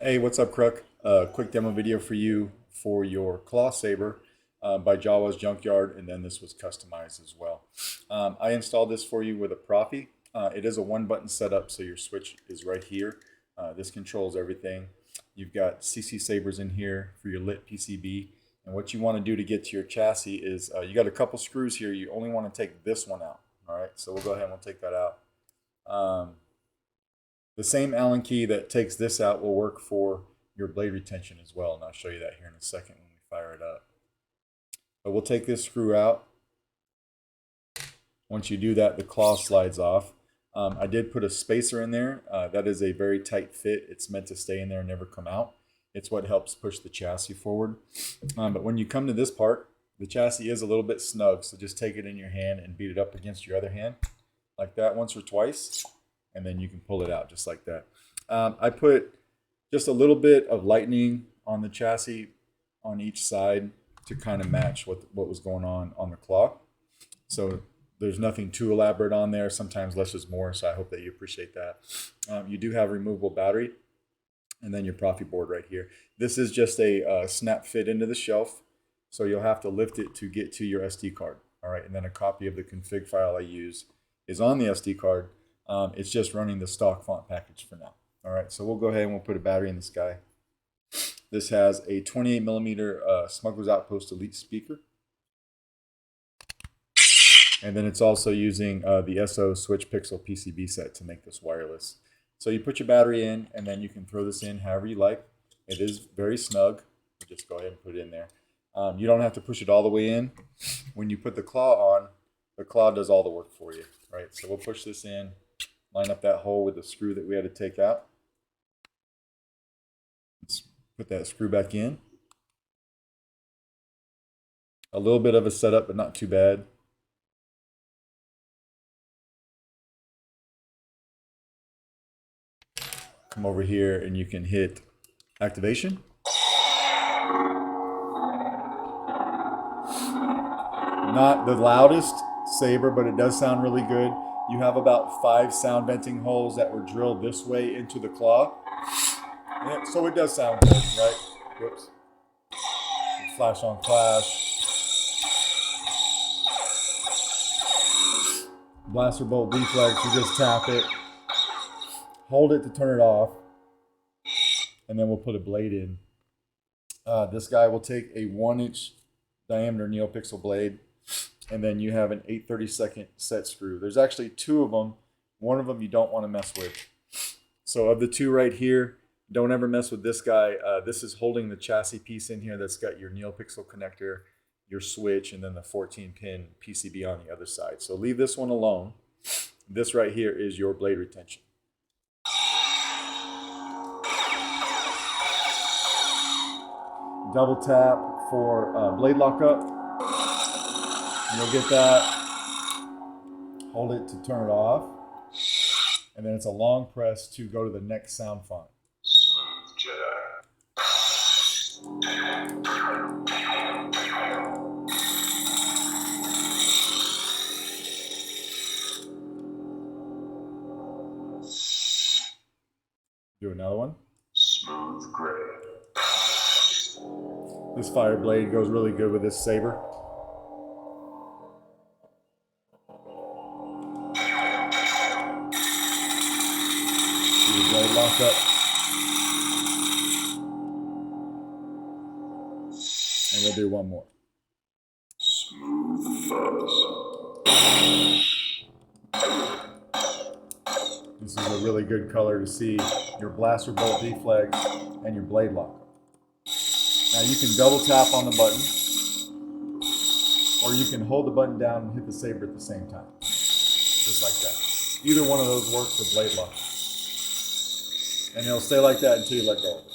Hey, what's up, Cruk? Quick demo video for you for your claw saber by Jawa's Junkyard, and then this was customized as well. I installed this for you with a Proffie. It is a one-button setup, so your switch is right here. This controls everything. You've got CC sabers in here for your lit PCB, and what you want to do to get to your chassis is you got a couple screws here. You only want to take this one out. All right, so we'll go ahead and we'll take that out. The same Allen key that takes this out will work for your blade retention as well, and I'll show you that here in a second when we fire it up. But we'll take this screw out. Once you do that, the claw slides off. I did put a spacer in there. That is a very tight fit. It's meant to stay in there and never come out. It's what helps push the chassis forward. But when you come to this part, the chassis is a little bit snug, so just take it in your hand and beat it up against your other hand like that once or twice, and then you can pull it out just like that. I put just a little bit of lightning on the chassis on each side to kind of match what was going on the claw. So there's nothing too elaborate on there. Sometimes less is more, so I hope that you appreciate that. You do have a removable battery, and then your Proffie board right here. This is just a snap fit into the shelf, so you'll have to lift it to get to your SD card. All right, and then a copy of the config file I use is on the SD card. It's just running the stock font package for now. All right, so we'll go ahead and we'll put a battery in this guy. This has a 28mm Smuggler's Outpost Elite speaker. And then it's also using the SO Switch Pixel PCB set to make this wireless. So you put your battery in, and then you can throw this in however you like. It is very snug. Just go ahead and put it in there. You don't have to push it all the way in. When you put the claw on, the claw does all the work for you, right? So we'll push this in, line up that hole with the screw that we had to take out. Let's put that screw back in. A little bit of a setup, but not too bad. Come over here and you can hit activation. Not the loudest saber, but it does sound really good. You have about 5 sound venting holes that were drilled this way into the claw. Yeah, so it does sound good, right? Whoops. Flash on flash. Blaster bolt deflex, you just tap it. Hold it to turn it off. And then we'll put a blade in. This guy will take a 1-inch diameter NeoPixel blade. And then you have an 8/32 set screw. There's actually 2 of them. One of them you don't want to mess with. So of the 2 right here, don't ever mess with this guy. This is holding the chassis piece in here that's got your NeoPixel connector, your switch, and then the 14-pin PCB on the other side. So leave this one alone. This right here is your blade retention. Double tap for blade lockup. You'll get that. Hold it to turn it off. And then it's a long press to go to the next sound font. Smooth Jedi. Do another one. Smooth Gray. This fire blade goes really good with this saber. Blade locked up. And we'll do one more. Smooth Fuzz. This is a really good color to see your blaster bolt deflex and your blade lock. Now you can double tap on the button, or you can hold the button down and hit the saber at the same time. Just like that. Either one of those works for blade lock. And it'll stay like that until you let go of it,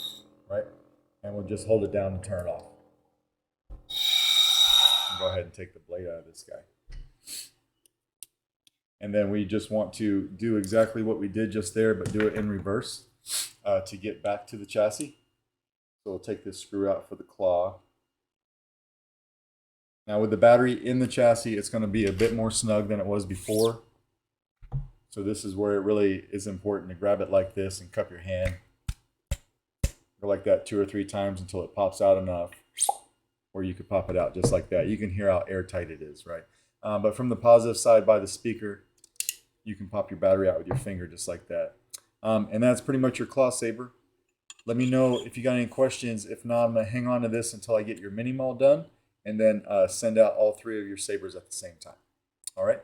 right? And we'll just hold it down and turn it off. And go ahead and take the blade out of this guy. And then we just want to do exactly what we did just there, but do it in reverse to get back to the chassis. So we'll take this screw out for the claw. Now with the battery in the chassis, it's going to be a bit more snug than it was before. So this is where it really is important to grab it like this and cup your hand. Go like that 2 or 3 times until it pops out enough, or you could pop it out just like that. You can hear how airtight it is, right? But from the positive side by the speaker, you can pop your battery out with your finger just like that. And that's pretty much your claw saber. Let me know if you got any questions. If not, I'm going to hang on to this until I get your mini mall done, and then send out all 3 of your sabers at the same time. All right?